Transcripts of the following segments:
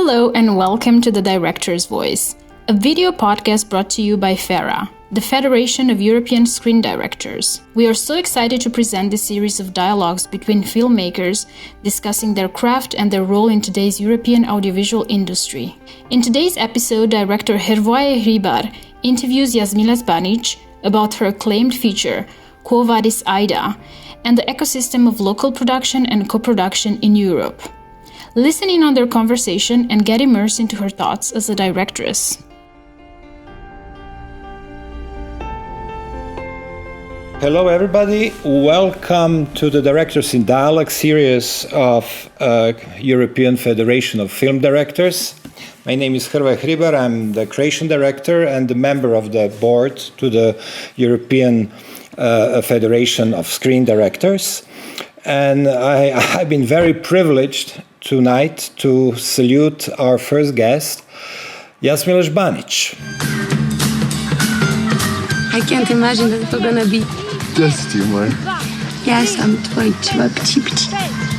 Hello and welcome to The Director's Voice, a video podcast brought to you by FERA, the Federation of European Screen Directors. We are so excited to present this series of dialogues between filmmakers discussing their craft and their role in today's European audiovisual industry. In today's episode, director Hrvoje Hribar interviews Jasmila Žbanić about her acclaimed feature, Quo Vadis Aida, and the ecosystem of local production and co-production in Europe. Listen in on their conversation and get immersed into her thoughts as a directress. Hello everybody, welcome to the Directors in Dialogue series of European Federation of Film Directors. My name is Hrvoje Hribar, I'm the creation director and the member of the board to the European Federation of Screen Directors. And I've been very privileged tonight to salute our first guest, Jasmila Žbanić. I can't imagine that it's gonna be. Just humor. Yes, I'm tvoj čvapčić.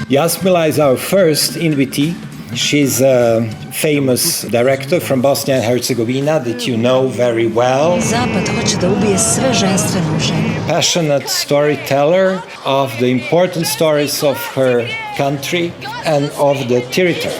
Jasmila is our first invitee. She's a famous director from Bosnia and Herzegovina that you know very well. Zapad hoće da ubije sve ženstvene u ženi. Passionate storyteller of the important stories of her country and of the territory.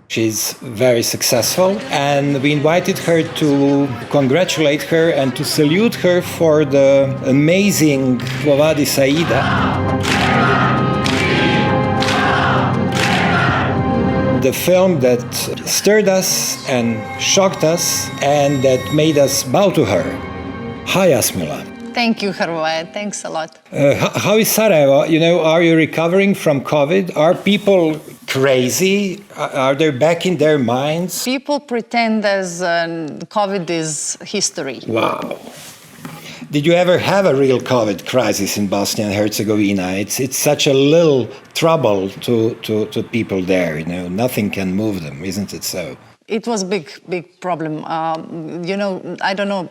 She's very successful, and we invited her to congratulate her and to salute her for the amazing Quo Vadis Aida. The film that stirred us and shocked us and that made us bow to her. Hi, Jasmila. Thank you, Hrvoje. Thanks a lot. How is Sarajevo? Are you recovering from COVID? Are people crazy? Are they back in their minds? People pretend as COVID is history. Wow. Did you ever have a real COVID crisis in Bosnia and Herzegovina? It's such a little trouble to people there. Nothing can move them, isn't it so? It was big problem. I don't know,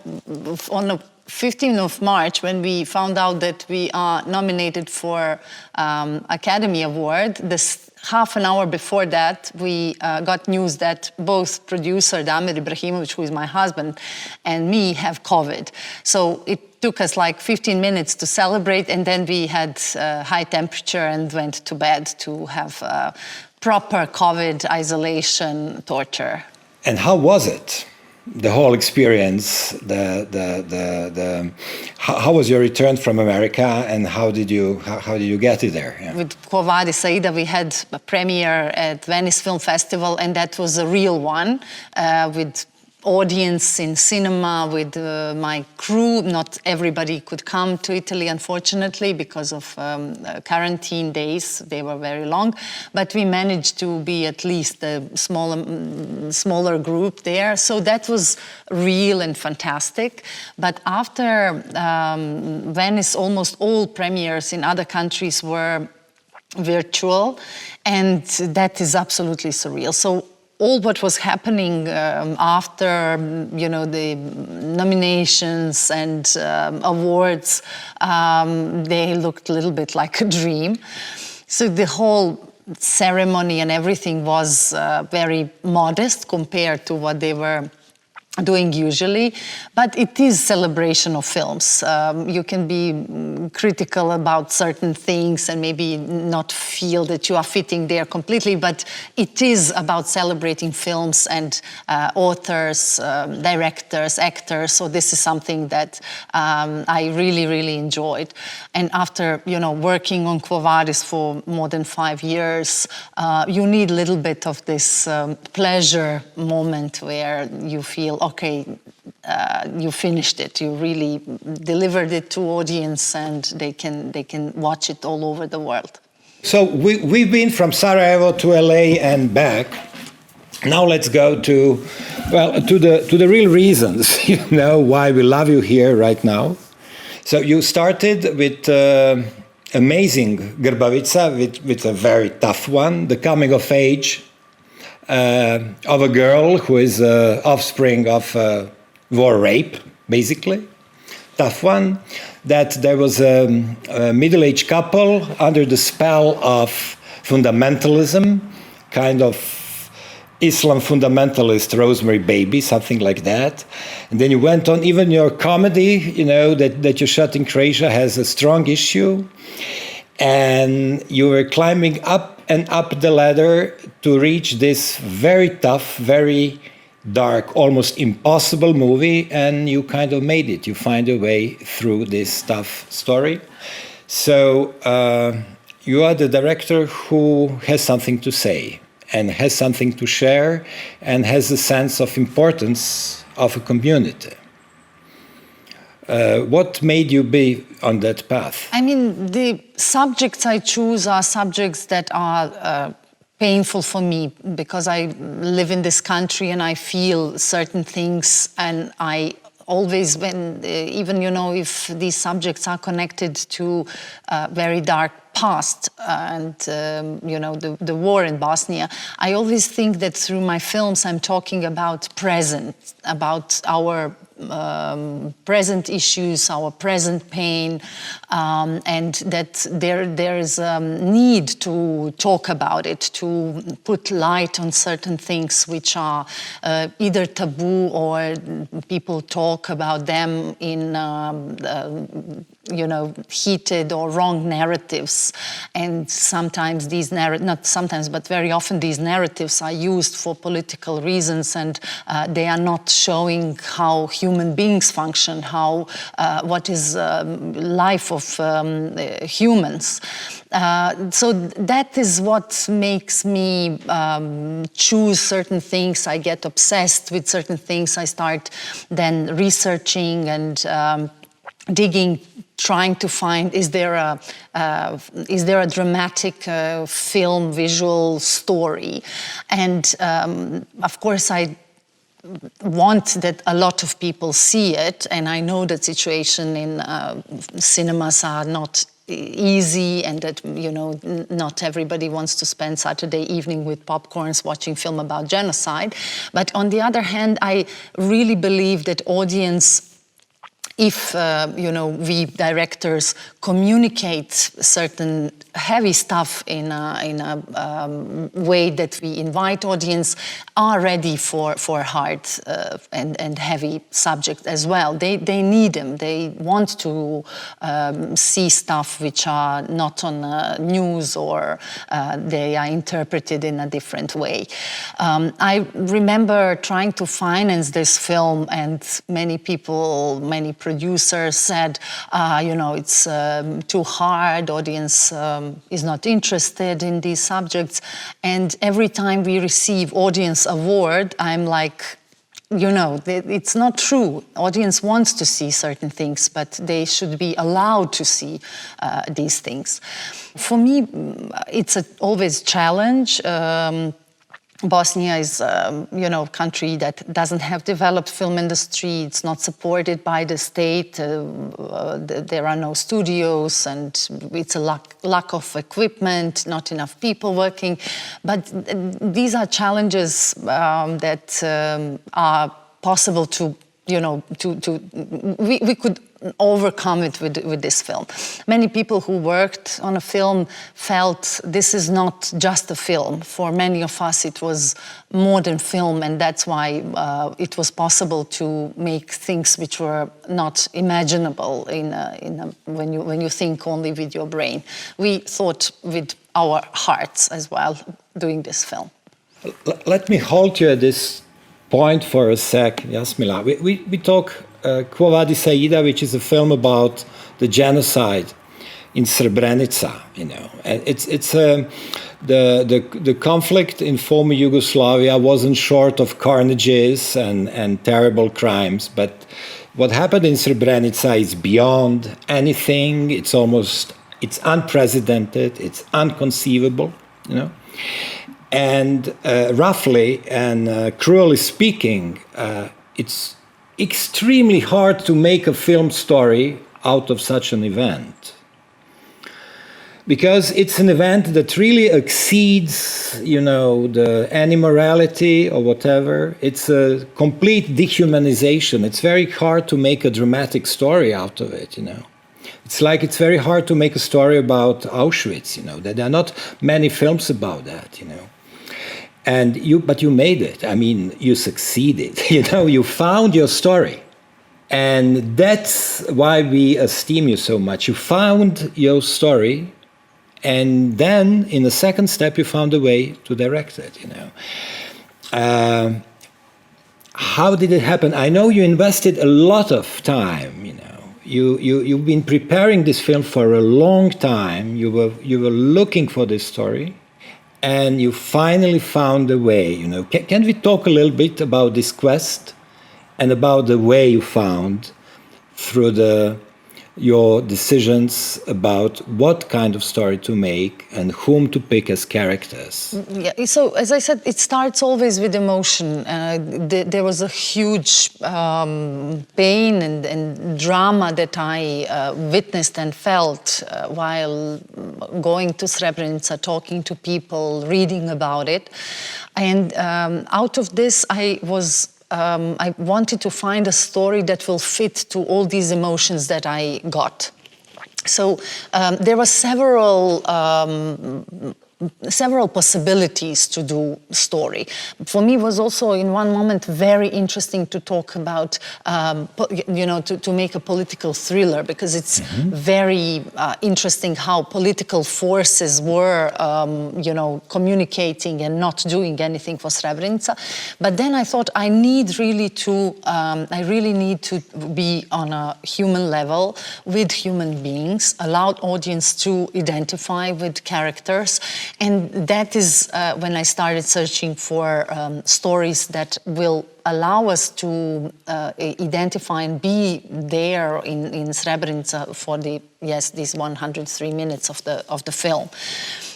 on the 15th of March, when we found out that we are nominated for Academy Award, this half an hour before that, we got news that both producer Damir Ibrahimović, who is my husband, and me have COVID. So it took us like 15 minutes to celebrate, and then we had high temperature and went to bed to have proper COVID isolation torture. And how was it? The whole experience, how was your return from America, and how did you get it there? Yeah. With Quo Vadis Aida, we had a premiere at Venice Film Festival, and that was a real one with audience in cinema, with my crew. Not everybody could come to Italy, unfortunately, because of quarantine days. They were very long, but we managed to be at least a smaller group there. So that was real and fantastic. But after Venice, almost all premieres in other countries were virtual, and that is absolutely surreal. So all what was happening after, the nominations and awards, they looked a little bit like a dream. So the whole ceremony and everything was very modest compared to what they were doing usually, but it is celebration of films. You can be critical about certain things and maybe not feel that you are fitting there completely, but it is about celebrating films and authors, directors, actors. So this is something that I really enjoyed. And after working on Quo Vadis for more than 5 years, you need a little bit of this pleasure moment where you feel, okay, you finished it. You really delivered it to audience, and they can watch it all over the world. So we've been from Sarajevo to LA and back. Now let's go to the real reasons, why we love you here right now. So you started with amazing Grbavica, with a very tough one, the coming of age of a girl who is offspring of war rape, basically. Tough one. that there was a middle-aged couple under the spell of fundamentalism, kind of Islam fundamentalist Rosemary Baby, something like that. And then you went on, even your comedy, that you shot in Croatia has a strong issue. And you were climbing up and up the ladder to reach this very tough, very dark, almost impossible movie, and you kind of made it. You find a way through this tough story. So you are the director who has something to say and has something to share and has a sense of importance of a community. What made you be on that path? I mean, the subjects I choose are subjects that are painful for me because I live in this country and I feel certain things, and I always, even if these subjects are connected to very dark past and the war in Bosnia, I always think that through my films I'm talking about present, about our present issues, our present pain, and that there is a need to talk about it, to put light on certain things which are either taboo or people talk about them in heated or wrong narratives. And sometimes these not sometimes, but very often these narratives are used for political reasons, and they are not showing how human beings function, how what is life of humans. So that is what makes me choose certain things. I get obsessed with certain things. I start then researching and digging, trying to find, is there a dramatic film visual story? And of course I want that a lot of people see it, and I know that situation in cinemas are not easy, and that not everybody wants to spend Saturday evening with popcorns watching film about genocide. But on the other hand, I really believe that audience, if we directors communicate certain heavy stuff in a way that we invite audience, are ready for hard and heavy subjects as well. They need them. They want to see stuff which are not on news, or they are interpreted in a different way. I remember trying to finance this film, and many producers said, it's too hard, audience is not interested in these subjects. And every time we receive audience award, I'm like, it's not true. Audience wants to see certain things, but they should be allowed to see these things. For me, it's always a challenge. Bosnia is, a country that doesn't have developed film industry. It's not supported by the state. There are no studios, and it's a lack of equipment, not enough people working. But these are challenges that are possible to, we could overcome it with this film. Many people who worked on a film felt this is not just a film. For many of us, it was more than film, and that's why it was possible to make things which were not imaginable when you think only with your brain. We thought with our hearts as well doing this film. Let me hold you at this point for a sec, Jasmila. We talk Quo Vadis Aida, which is a film about the genocide in Srebrenica. And it's the conflict in former Yugoslavia wasn't short of carnages and terrible crimes, but what happened in Srebrenica is beyond anything. It's unprecedented. It's inconceivable. And roughly and cruelly speaking, it's extremely hard to make a film story out of such an event, because it's an event that really exceeds, the any morality or whatever. It's a complete dehumanization. It's very hard to make a dramatic story out of it, It's like it's very hard to make a story about Auschwitz, you know. There are not many films about that, you know. But you made it. I mean, you succeeded. You know, you found your story. And that's why we esteem you so much. You found your story, and then in the second step, you found a way to direct it, you know. How did it happen? I know you invested a lot of time, you know. You've been preparing this film for a long time. You were looking for this story, and you finally found a way, you know. Can we talk a little bit about this quest and about the way you found through your decisions about what kind of story to make and whom to pick as characters? Yeah, so as I said, it starts always with emotion. There was a huge pain and drama that I witnessed and felt while going to Srebrenica, talking to people, reading about it. And out of this, I wanted to find a story that will fit to all these emotions that I got. So there were several possibilities to do story. For me, it was also in one moment very interesting to talk about, to make a political thriller, because it's very interesting how political forces were, communicating and not doing anything for Srebrenica. But then I thought I really need to be on a human level with human beings, allow audience to identify with characters. And that is when I started searching for stories that will allow us to identify and be there in Srebrenica for these 103 minutes of the film.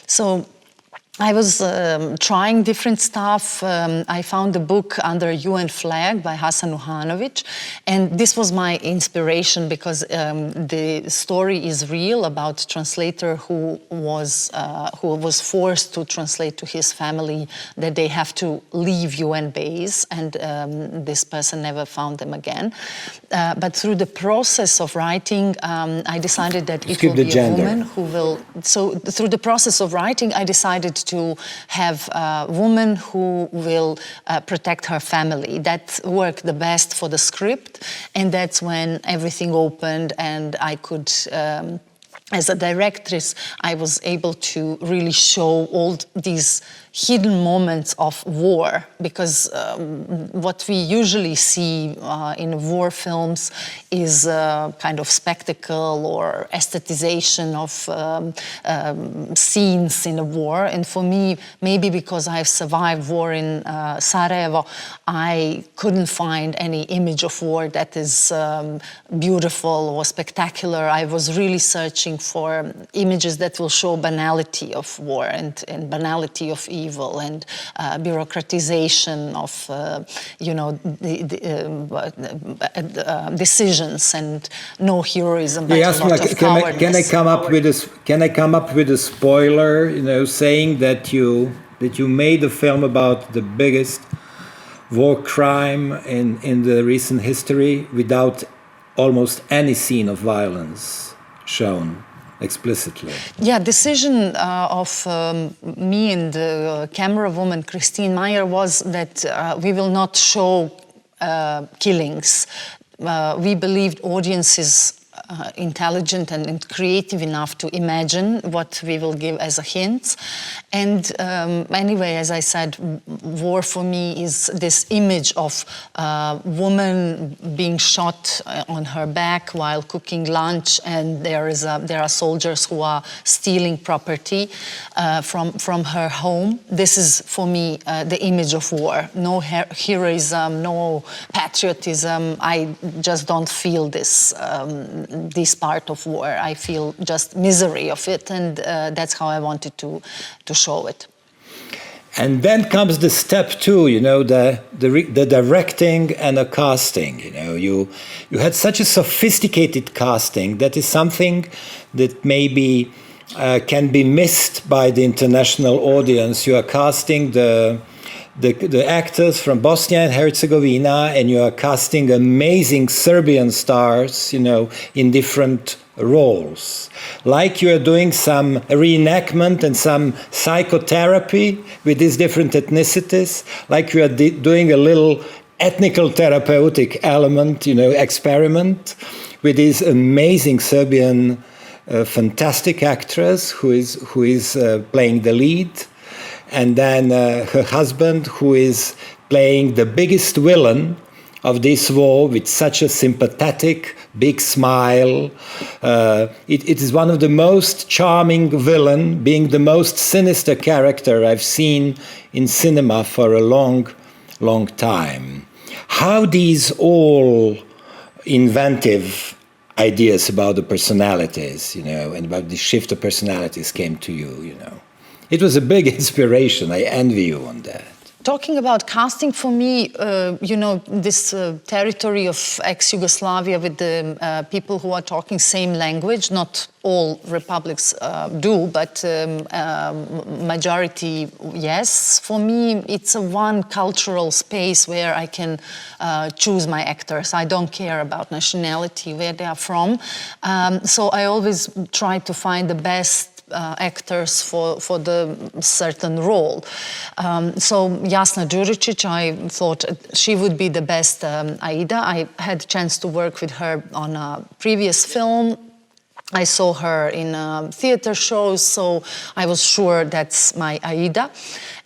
So I was trying different stuff. I found a book under UN flag by Hasan Uhanović, and this was my inspiration because the story is real about a translator who was forced to translate to his family that they have to leave UN base, and this person never found them again. But through the process of writing, I decided that it will be a woman who will. So through the process of writing, I decided to have a woman who will protect her family. That worked the best for the script, and that's when everything opened and I could, as a directress, I was able to really show all these hidden moments of war, because what we usually see in war films is kind of spectacle or aestheticization of scenes in a war. And for me, maybe because I've survived war in Sarajevo, I couldn't find any image of war that is beautiful or spectacular. I was really searching for images that will show banality of war and banality of evil and bureaucratization of decisions and no heroism, but a lot of cowardice. Can I come up with a spoiler? You know, saying that you made a film about the biggest war crime in the recent history without almost any scene of violence shown explicitly. Yeah, decision of me and the camera woman Christine Meyer was that we will not show killings. We believed audiences intelligent and creative enough to imagine what we will give as a hint. And anyway, as I said, war for me is this image of a woman being shot on her back while cooking lunch, and there are soldiers who are stealing property from her home. This is for me the image of war. No heroism, no patriotism. I just don't feel this part of war. I feel just misery of it, and that's how I wanted to show it. And then comes the step two, you know, the directing and the casting. You know, you had such a sophisticated casting that is something that maybe can be missed by the international audience. You are casting the the actors from Bosnia and Herzegovina, and you are casting amazing Serbian stars, in different roles. Like you are doing some reenactment and some psychotherapy with these different ethnicities, like you are doing a little ethnical therapeutic element, experiment with this amazing Serbian fantastic actress who is playing the lead, and then her husband who is playing the biggest villain of this war with such a sympathetic, big smile. It is one of the most charming villain, being the most sinister character I've seen in cinema for a long, long time. How these all inventive ideas about the personalities, and about the shift of personalities came to you, It was a big inspiration. I envy you on that. Talking about casting, for me, this territory of ex-Yugoslavia with the people who are talking same language, not all republics do, but majority, yes. For me, it's a one cultural space where I can choose my actors. I don't care about nationality, where they are from. So I always try to find the best actors for the certain role. So Jasna Đuričić, I thought she would be the best Aida. I had a chance to work with her on a previous film. I saw her in theater shows, so I was sure that's my Aida.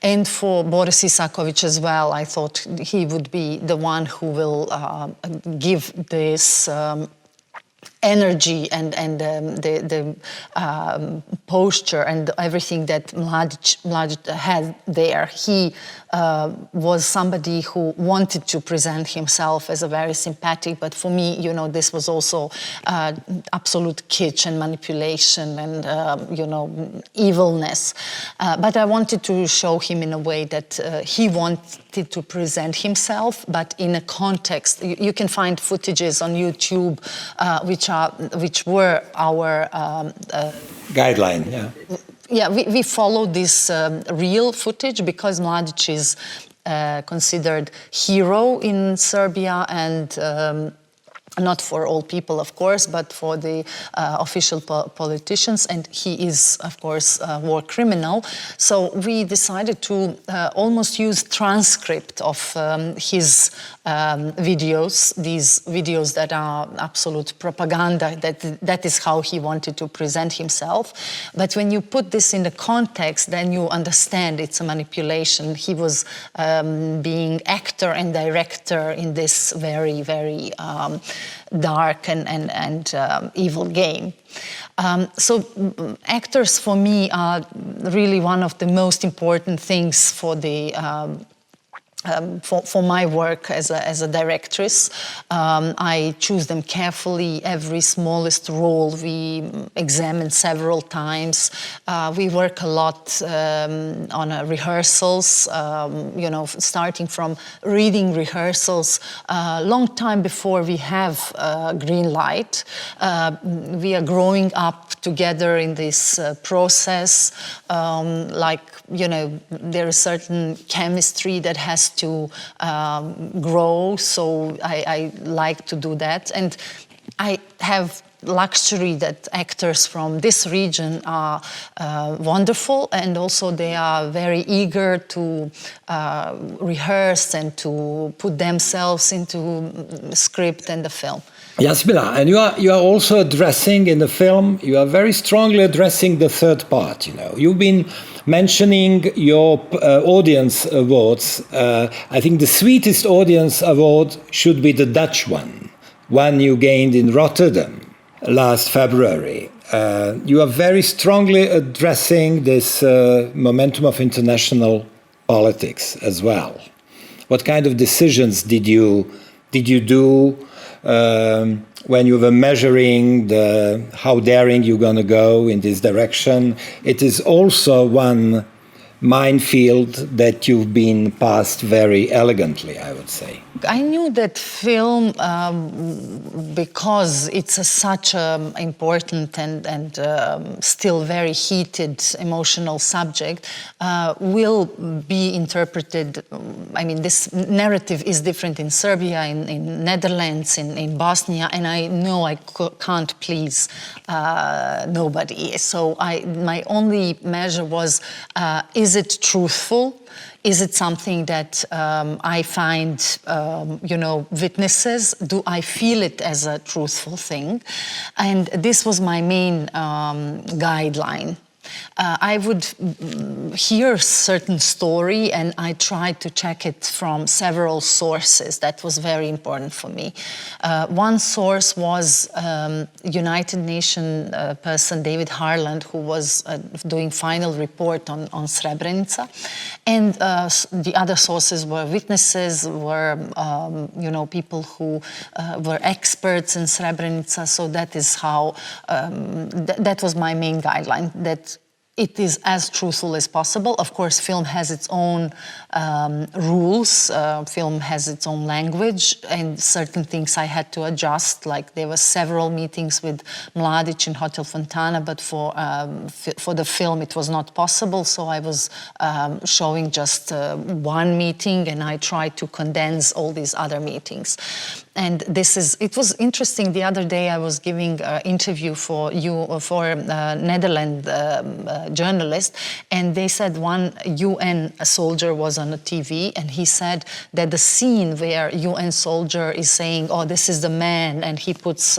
And for Boris Isaković as well, I thought he would be the one who will give this energy and the posture and everything that Mladić had there. He was somebody who wanted to present himself as a very sympathetic, but for me, this was also absolute kitsch and manipulation and, evilness. But I wanted to show him in a way that he wanted to present himself, but in a context. You can find footages on YouTube which were our guideline. Yeah. Yeah, we followed this real footage because Mladić is considered hero in Serbia, and not for all people, of course, but for the official politicians, and he is, of course, a war criminal. So we decided to almost use transcript of his videos, these videos that are absolute propaganda, that is how he wanted to present himself. But when you put this in the context, then you understand it's a manipulation. He was being actor and director in this very, very dark and evil game. So actors for me are really one of the most important things for the for my work as a directress. I choose them carefully. Every smallest role we examine several times. We work a lot on rehearsals, starting from reading rehearsals long time before we have green light. We are growing up together in this process. There is certain chemistry that has to grow, so I like to do that. And I have luxury that actors from this region are wonderful, and also they are very eager to rehearse and to put themselves into script and the film. Jasmila, and you are also addressing in the film, you are very strongly addressing the third part, You've been mentioning your audience awards. I think the sweetest audience award should be the Dutch one you gained in Rotterdam last February. You are very strongly addressing this momentum of international politics as well. What kind of decisions did you do when you were measuring how daring you're going to go in this direction? It is also one minefield that you've been past very elegantly, I would say. I knew that film, because it's such an important and still very heated emotional subject, will be interpreted. I mean, this narrative is different in Serbia, in Netherlands, in Bosnia, and I know I can't please nobody. So my only measure was, is it truthful? Is it something that I find, witnesses? Do I feel it as a truthful thing? And this was my main guideline. I would hear a certain story and I tried to check it from several sources. That was very important for me. One source was United Nations person David Harland, who was doing final report on Srebrenica. And the other sources were witnesses, were people who were experts in Srebrenica. So that is how, that was my main guideline, that it is as truthful as possible. Of course, film has its own rules, film has its own language, and certain things I had to adjust, like there were several meetings with Mladic in Hotel Fontana, but for the film it was not possible, so I was showing just one meeting, and I tried to condense all these other meetings. And it was interesting. The other day I was giving an interview for Netherlands journalist, and they said one UN soldier was on the TV, and he said that the scene where UN soldier is saying, "Oh, this is the man," and he puts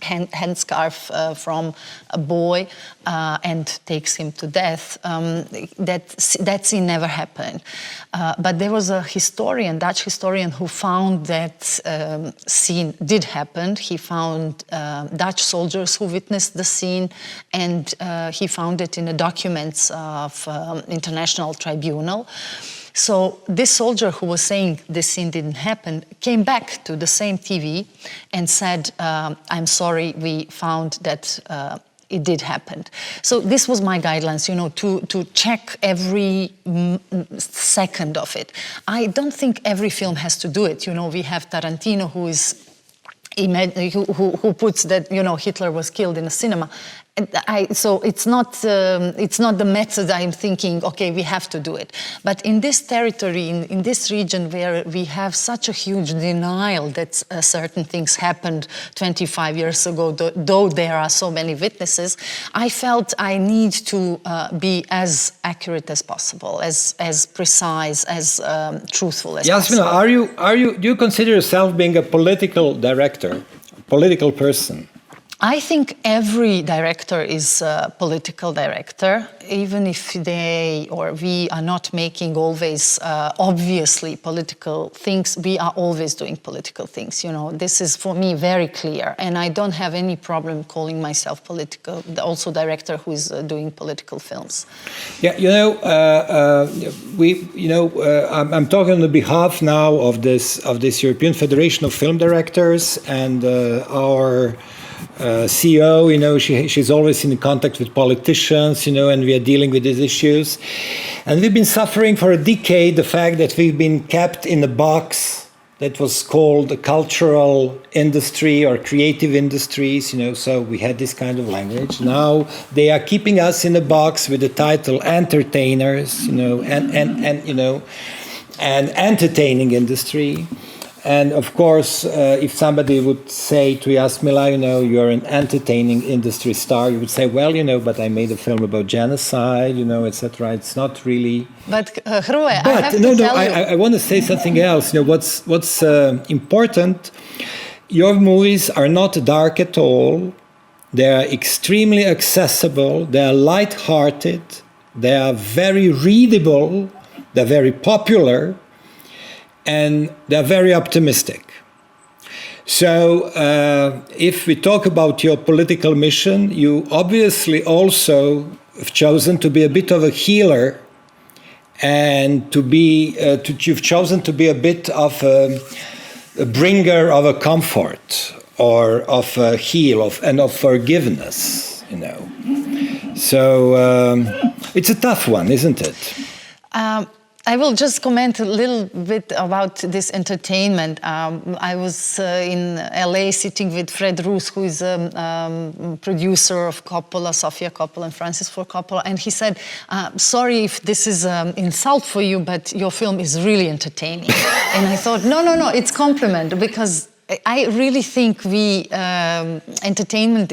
handscarf from a boy and takes him to death. That scene never happened. But there was a historian, Dutch historian, who found that scene did happen. He found Dutch soldiers who witnessed the scene, and he found it in the documents of International Tribunal. So this soldier who was saying this scene didn't happen came back to the same TV and said, "I'm sorry, we found that it did happen." So this was my guidelines, to check every second of it. I don't think every film has to do it. We have Tarantino who puts that Hitler was killed in a cinema. So it's not the method I'm thinking, okay, we have to do it. But in this territory, in this region where we have such a huge denial that certain things happened 25 years ago, though there are so many witnesses, I felt I need to be as accurate as possible, as precise, as truthful as possible. Jasmila, do you consider yourself being a political director, political person? I think every director is a political director, even if they or we are not making always obviously political things. We are always doing political things. This is for me very clear, and I don't have any problem calling myself political. Also, director who is doing political films. Yeah, I'm talking on behalf now of this European Federation of Film Directors, and our CEO, she's always in contact with politicians, and we are dealing with these issues. And we've been suffering for a decade the fact that we've been kept in a box that was called the cultural industry or creative industries, so we had this kind of language. Now they are keeping us in a box with the title entertainers, and entertaining industry. And of course, if somebody would say to Jasmila, you're an entertaining industry star, you would say, well, but I made a film about genocide, etc. It's not really. But Hrvoje, I have to tell you. I want to say something else. What's important? Your movies are not dark at all. They are extremely accessible. They are light-hearted. They are very readable. They're very popular. And they're very optimistic. So if we talk about your political mission, you obviously also have chosen to be a bit of a healer, and you've chosen to be a bit of a bringer of a comfort or of a heal and of forgiveness, So it's a tough one, isn't it? I will just comment a little bit about this entertainment. I was in LA sitting with Fred Roos, who is a producer of Coppola, Sofia Coppola and Francis Ford Coppola, and he said, sorry if this is an insult for you, but your film is really entertaining. And I thought, no, it's compliment, because I really think entertainment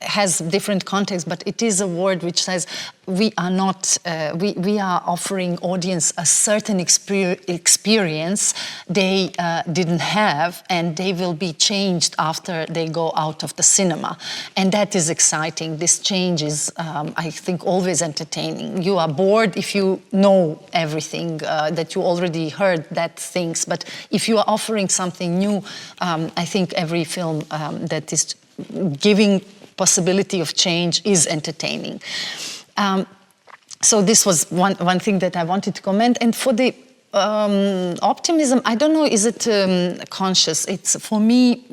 has different contexts, but it is a word which says we are offering audience a certain experience they didn't have, and they will be changed after they go out of the cinema. And that is exciting. This change is, I think, always entertaining. You are bored if you know everything, that you already heard that things, but if you are offering something new, I think every film that is giving possibility of change is entertaining. So this was one thing that I wanted to comment. And for the optimism, I don't know, is it conscious? It's, for me,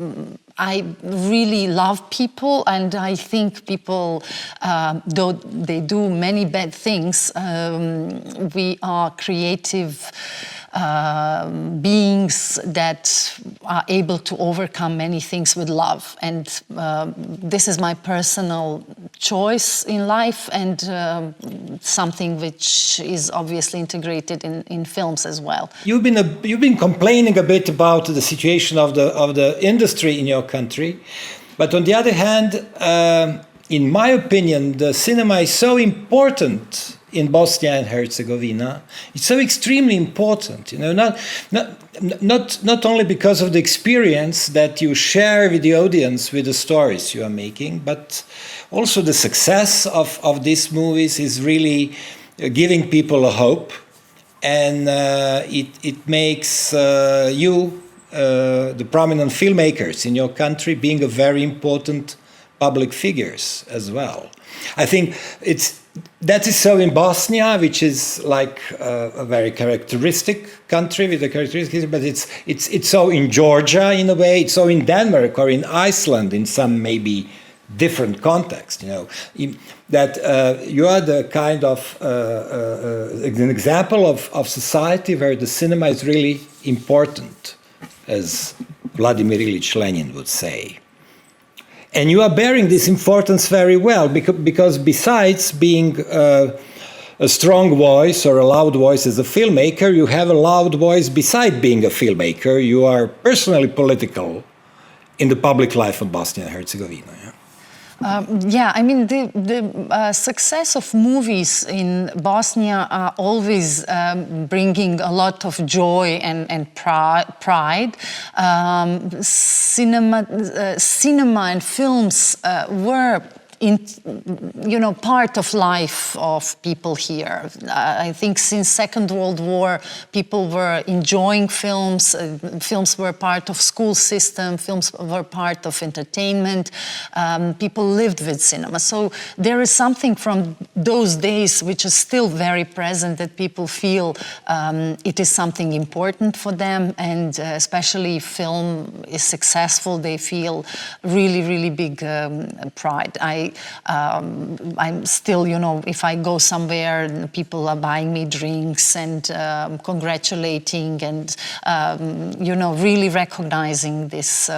I really love people, and I think people, though they do many bad things, we are creative beings that are able to overcome many things with love. And this is my personal choice in life, and something which is obviously integrated in films as well. You've been complaining a bit about the situation of the industry in your country, but on the other hand, in my opinion, the cinema is so important in Bosnia and Herzegovina. It's so extremely important, not only because of the experience that you share with the audience with the stories you are making, but also the success of these movies is really giving people a hope, and it makes you, the prominent filmmakers in your country, being a very important public figures as well. I think that is so in Bosnia, which is like a very characteristic country with a characteristic, but it's so in Georgia in a way, it's so in Denmark or in Iceland in some maybe different context, that you are the kind of an example of society where the cinema is really important, as Vladimir Ilyich Lenin would say. And you are bearing this importance very well, because besides being a strong voice or a loud voice as a filmmaker, you have a loud voice beside being a filmmaker. You are personally political in the public life of Bosnia and Herzegovina. Yeah, I mean, the success of movies in Bosnia are always bringing a lot of joy and pride. Cinema and films were part of life of people here. I think since Second World War, people were enjoying films. Films were part of school system. Films were part of entertainment. People lived with cinema. So there is something from those days which is still very present, that people feel it is something important for them, and especially if film is successful, they feel really, really big pride. I'm still, if I go somewhere, people are buying me drinks and congratulating and, really recognizing this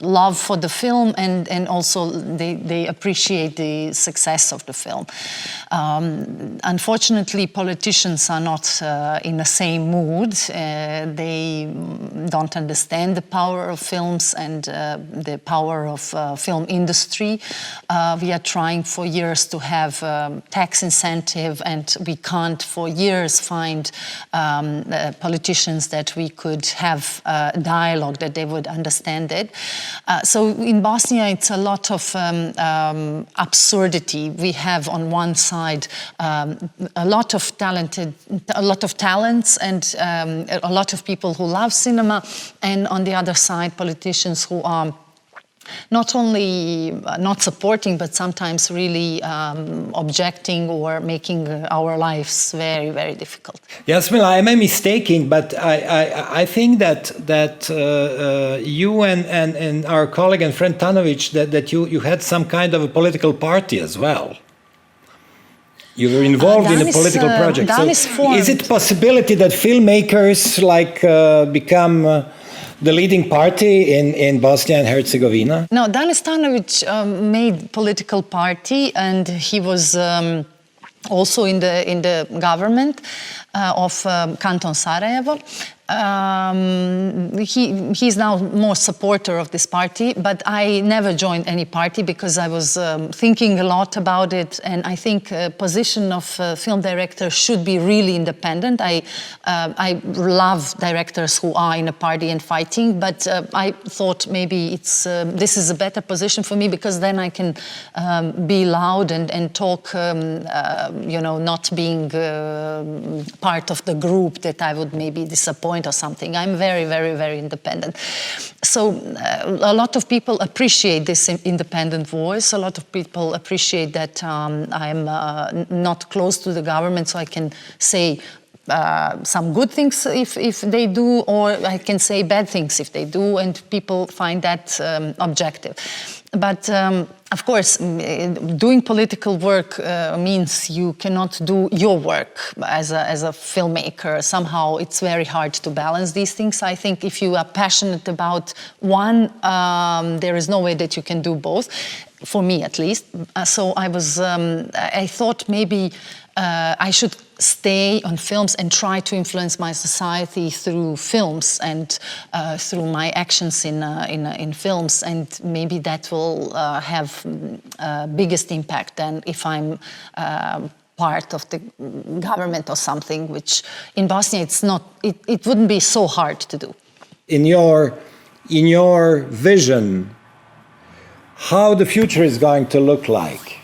love for the film, and also they appreciate the success of the film. Unfortunately, politicians are not in the same mood. They don't understand the power of films and the power of film industry. We are trying for years to have tax incentive, and we can't for years find politicians that we could have a dialogue that they would understand it. So in Bosnia, it's a lot of absurdity. We have on one side a lot of talents and a lot of people who love cinema, and on the other side, politicians who are not only not supporting, but sometimes really objecting or making our lives very, very difficult. Jasmila, am I mistaken? But I think that you and our colleague and friend Tanovic, that you had some kind of a political party as well. You were involved in a political project. So is it possibility that filmmakers become the leading party in Bosnia and Herzegovina? No, Dani Stanović made political party, and he was also in the government of Canton Sarajevo. He's now more supporter of this party, but I never joined any party because I was thinking a lot about it, and I think position of film director should be really independent. I love directors who are in a party and fighting, but I thought maybe this is a better position for me because then I can be loud and talk, not being part of the group that I would maybe disappoint or something. I'm very, very, very independent. So a lot of people appreciate this independent voice. A lot of people appreciate that I'm not close to the government, so I can say some good things if they do, or I can say bad things if they do, and people find that objective. But of course, doing political work means you cannot do your work as a filmmaker. Somehow it's very hard to balance these things. I think if you are passionate about one, there is no way that you can do both, for me at least. So I thought maybe I should stay on films and try to influence my society through films and through my actions in films, and maybe that will have biggest impact than if I'm part of the government or something, which in Bosnia it wouldn't be so hard to do. In your vision, how the future is going to look like?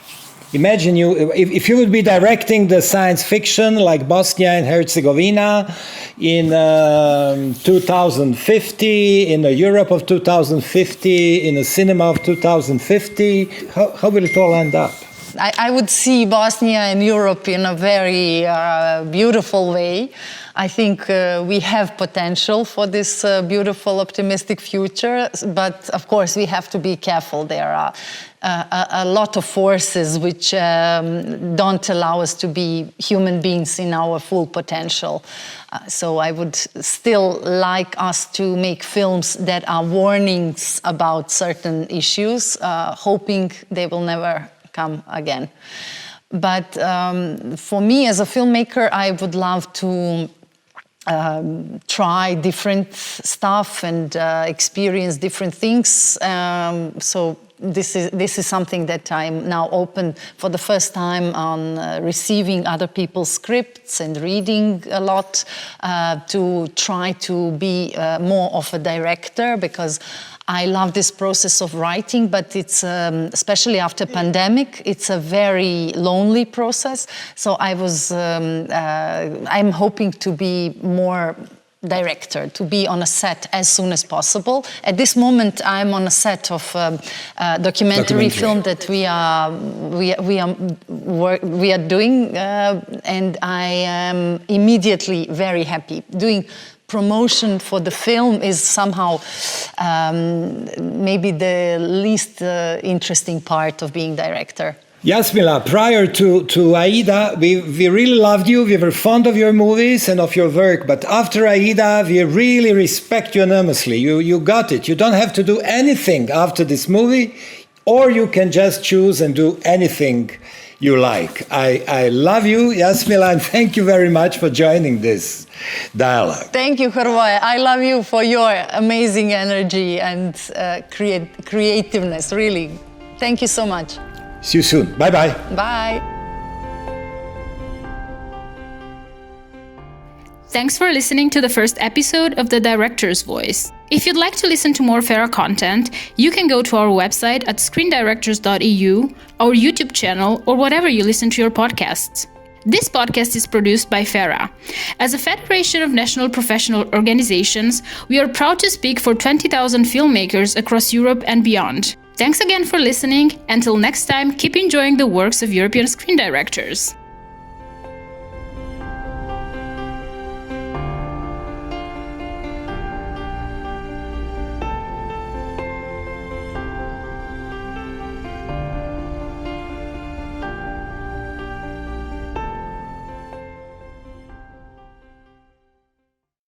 Imagine if you would be directing the science fiction like Bosnia and Herzegovina in 2050, in the Europe of 2050, in the cinema of 2050, how will it all end up? I would see Bosnia and Europe in a very beautiful way. I think we have potential for this beautiful, optimistic future, but of course we have to be careful. There are a lot of forces which don't allow us to be human beings in our full potential. So I would still like us to make films that are warnings about certain issues, hoping they will never come again. But for me as a filmmaker, I would love to try different stuff and experience different things. So this is something that I'm now open for the first time on receiving other people's scripts and reading a lot to try to be more of a director, because I love this process of writing, but it's, especially after pandemic, it's a very lonely process. So I'm hoping to be more director, to be on a set as soon as possible. At this moment, I'm on a set of a documentary film that we are doing, and I am immediately very happy. Doing promotion for the film is somehow maybe the least interesting part of being director. Jasmila, prior to Aida, we really loved you. We were fond of your movies and of your work. But after Aida, we really respect you enormously. You got it. You don't have to do anything after this movie, or you can just choose and do anything you like. I love you, Jasmila, and thank you very much for joining this dialogue. Thank you, Hrvoje. I love you for your amazing energy and creativeness, really. Thank you so much. See you soon. Bye-bye. Bye. Thanks for listening to the first episode of The Director's Voice. If you'd like to listen to more FERA content, you can go to our website at screendirectors.eu, our YouTube channel, or whatever you listen to your podcasts. This podcast is produced by FERA. As a federation of national professional organizations, we are proud to speak for 20,000 filmmakers across Europe and beyond. Thanks again for listening. Until next time, keep enjoying the works of European screen directors.